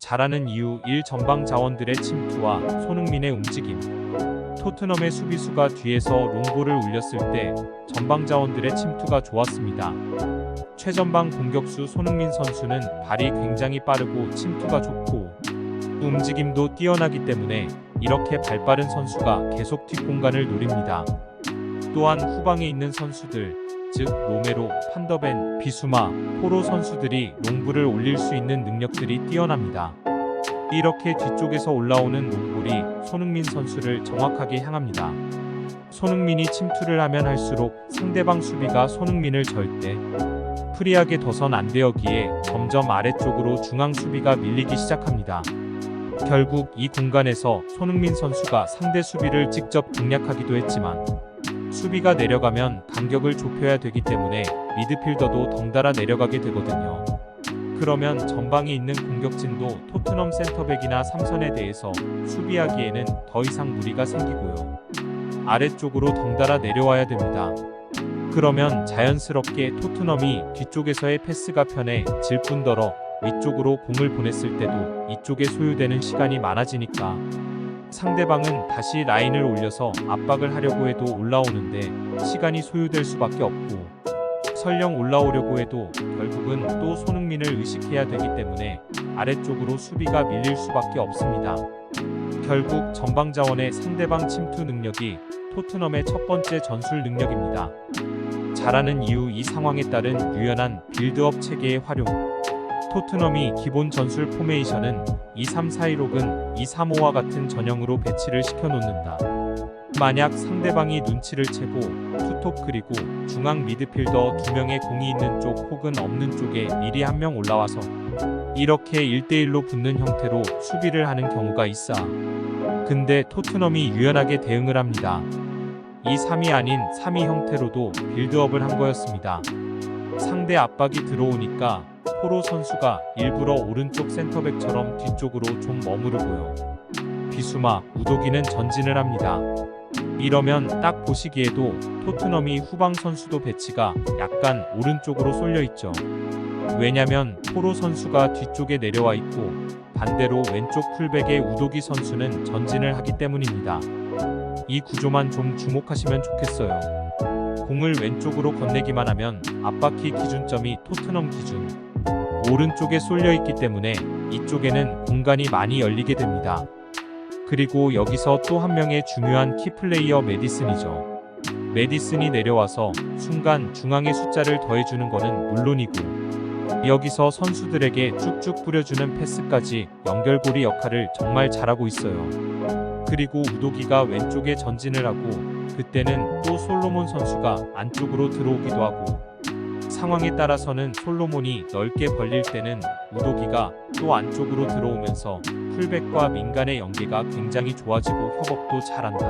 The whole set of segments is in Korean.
잘하는 이유 1. 전방 자원들의 침투와 손흥민의 움직임. 토트넘의 수비수가 뒤에서 롱볼을 울렸을 때 전방 자원들의 침투가 좋았습니다. 최전방 공격수 손흥민 선수는 발이 굉장히 빠르고 침투가 좋고 움직임도 뛰어나기 때문에 이렇게 발빠른 선수가 계속 뒷공간을 노립니다. 또한 후방에 있는 선수들, 즉 로메로, 판더벤, 비수마, 포로 선수들이 롱볼을 올릴 수 있는 능력들이 뛰어납니다. 이렇게 뒤쪽에서 올라오는 롱볼이 손흥민 선수를 정확하게 향합니다. 손흥민이 침투를 하면 할수록 상대방 수비가 손흥민을 절대 프리하게 둬선 안 되었기에 점점 아래쪽으로 중앙 수비가 밀리기 시작합니다. 결국 이 공간에서 손흥민 선수가 상대 수비를 직접 공략하기도 했지만 수비가 내려가면 간격을 좁혀야 되기 때문에 미드필더도 덩달아 내려가게 되거든요. 그러면 전방에 있는 공격진도 토트넘 센터백이나 3선에 대해서 수비하기에는 더 이상 무리가 생기고요. 아래쪽으로 덩달아 내려와야 됩니다. 그러면 자연스럽게 토트넘이 뒤쪽에서의 패스가 편해질 뿐더러 위쪽으로 공을 보냈을 때도 이쪽에 소요되는 시간이 많아지니까 상대방은 다시 라인을 올려서 압박을 하려고 해도 올라오는데 시간이 소요될 수밖에 없고 설령 올라오려고 해도 결국은 또 손흥민을 의식해야 되기 때문에 아래쪽으로 수비가 밀릴 수밖에 없습니다. 결국 전방 자원의 상대방 침투 능력이 토트넘의 첫 번째 전술 능력입니다. 잘하는 이유 이 상황에 따른 유연한 빌드업 체계의 활용. 토트넘이 기본 전술 포메이션은 2-3-4-1 2-3-5와 같은 전형으로 배치를 시켜놓는다. 만약 상대방이 눈치를 채고 투톱 그리고 중앙 미드필더 2명의 공이 있는 쪽 혹은 없는 쪽에 미리 한 명 올라와서 이렇게 1대1로 붙는 형태로 수비를 하는 경우가 있어. 근데 토트넘이 유연하게 대응을 합니다. 2-3이 아닌 3이 형태로도 빌드업을 한 거였습니다. 상대 압박이 들어오니까 포로 선수가 일부러 오른쪽 센터백처럼 뒤쪽으로 좀 머무르고요. 비수마, 우도기는 전진을 합니다. 이러면 딱 보시기에도 토트넘이 후방 선수도 배치가 약간 오른쪽으로 쏠려 있죠. 왜냐면 포로 선수가 뒤쪽에 내려와 있고 반대로 왼쪽 풀백의 우도기 선수는 전진을 하기 때문입니다. 이 구조만 좀 주목하시면 좋겠어요. 공을 왼쪽으로 건네기만 하면 앞바퀴 기준점이 토트넘 기준 오른쪽에 쏠려 있기 때문에 이쪽에는 공간이 많이 열리게 됩니다. 그리고 여기서 또 한 명의 중요한 키플레이어 메디슨이죠. 메디슨이 내려와서 순간 중앙의 숫자를 더해주는 거는 물론이고 여기서 선수들에게 쭉쭉 뿌려주는 패스까지 연결고리 역할을 정말 잘하고 있어요. 그리고 우도기가 왼쪽에 전진을 하고 그때는 또 솔로몬 선수가 안쪽으로 들어오기도 하고 상황에 따라서는 솔로몬이 넓게 벌릴 때는 우도기가 또 안쪽으로 들어오면서 풀백과 민간의 연계가 굉장히 좋아지고 협업도 잘한다.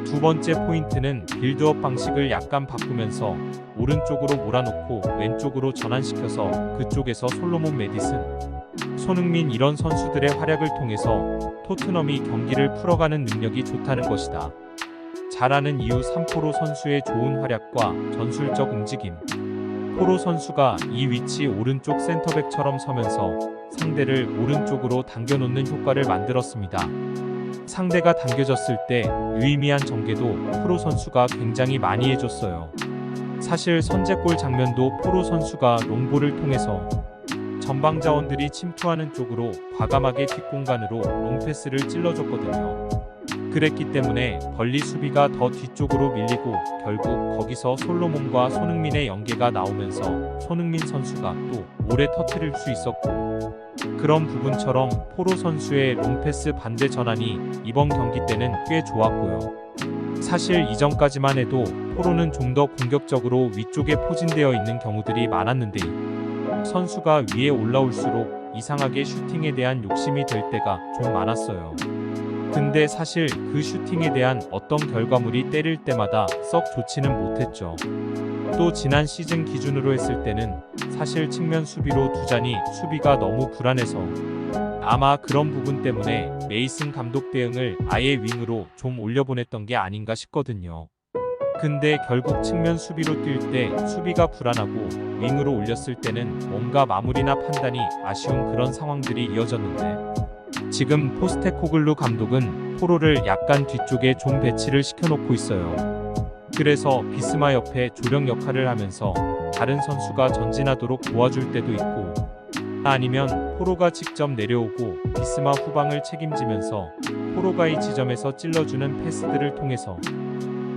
두 번째 포인트는 빌드업 방식을 약간 바꾸면서 오른쪽으로 몰아놓고 왼쪽으로 전환시켜서 그쪽에서 솔로몬 메디슨, 손흥민 이런 선수들의 활약을 통해서 토트넘이 경기를 풀어가는 능력이 좋다는 것이다. 잘하는 이유 3포로 선수의 좋은 활약과 전술적 움직임. 포로 선수가 이 위치 오른쪽 센터백처럼 서면서 상대를 오른쪽으로 당겨놓는 효과를 만들었습니다. 상대가 당겨졌을 때 유의미한 전개도 포로 선수가 굉장히 많이 해줬어요. 사실 선제골 장면도 포로 선수가 롱볼을 통해서 전방 자원들이 침투하는 쪽으로 과감하게 뒷공간으로 롱패스를 찔러줬거든요. 그랬기 때문에 벌리 수비가 더 뒤쪽으로 밀리고 결국 거기서 솔로몬과 손흥민의 연계가 나오면서 손흥민 선수가 또 오래 터뜨릴 수 있었고 그런 부분처럼 포로 선수의 롱패스 반대 전환이 이번 경기 때는 꽤 좋았고요. 사실 이전까지만 해도 포로는 좀 더 공격적으로 위쪽에 포진되어 있는 경우들이 많았는데 선수가 위에 올라올수록 이상하게 슈팅에 대한 욕심이 될 때가 좀 많았어요. 근데 사실 그 슈팅에 대한 어떤 결과물이 때릴 때마다 썩 좋지는 못했죠. 또 지난 시즌 기준으로 했을 때는 사실 측면 수비로 두자니 수비가 너무 불안해서 아마 그런 부분 때문에 메이슨 감독 대응을 아예 윙으로 좀 올려보냈던 게 아닌가 싶거든요. 근데 결국 측면 수비로 뛸 때 수비가 불안하고 윙으로 올렸을 때는 뭔가 마무리나 판단이 아쉬운 그런 상황들이 이어졌는데 지금 포스테코글루 감독은 포로를 약간 뒤쪽에 좀 배치를 시켜놓고 있어요. 그래서 비스마 옆에 조력 역할을 하면서 다른 선수가 전진하도록 도와줄 때도 있고 아니면 포로가 직접 내려오고 비스마 후방을 책임지면서 포로가 이 지점에서 찔러주는 패스들을 통해서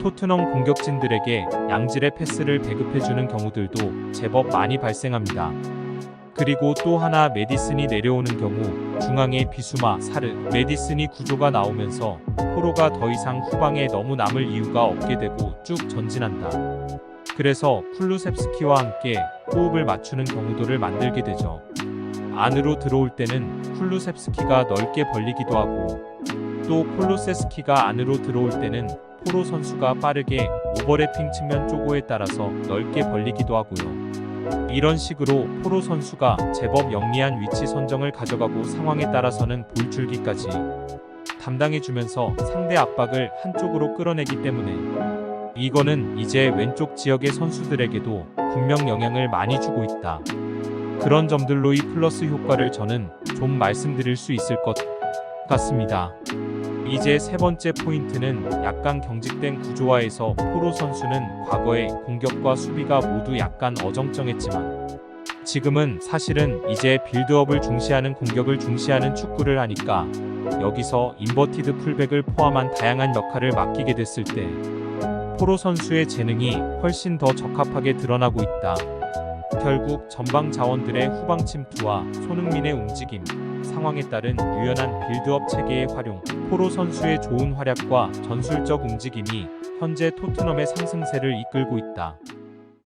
토트넘 공격진들에게 양질의 패스를 배급해주는 경우들도 제법 많이 발생합니다. 그리고 또 하나 메디슨이 내려오는 경우 중앙에 비수마, 사르, 메디슨이 구조가 나오면서 포로가 더 이상 후방에 너무 남을 이유가 없게 되고 쭉 전진한다. 그래서 쿨루셉스키와 함께 호흡을 맞추는 경우도를 만들게 되죠. 안으로 들어올 때는 쿨루셉스키가 넓게 벌리기도 하고 또 콜로세스키가 안으로 들어올 때는 포로 선수가 빠르게 오버래핑 측면 쪼고에 따라서 넓게 벌리기도 하고요. 이런 식으로 포로 선수가 제법 영리한 위치 선정을 가져가고 상황에 따라서는 볼 줄기까지 담당해주면서 상대 압박을 한쪽으로 끌어내기 때문에 이거는 이제 왼쪽 지역의 선수들에게도 분명 영향을 많이 주고 있다. 그런 점들로 이 플러스 효과를 저는 좀 말씀드릴 수 있을 것 같습니다. 이제 세 번째 포인트는 약간 경직된 구조화에서 포로 선수는 과거에 공격과 수비가 모두 약간 어정쩡했지만 지금은 사실은 이제 빌드업을 중시하는 공격을 중시하는 축구를 하니까 여기서 인버티드 풀백을 포함한 다양한 역할을 맡기게 됐을 때 포로 선수의 재능이 훨씬 더 적합하게 드러나고 있다. 결국 전방 자원들의 후방 침투와 손흥민의 움직임, 상황에 따른 유연한 빌드업 체계의 활용, 포로 선수의 좋은 활약과 전술적 움직임이 현재 토트넘의 상승세를 이끌고 있다.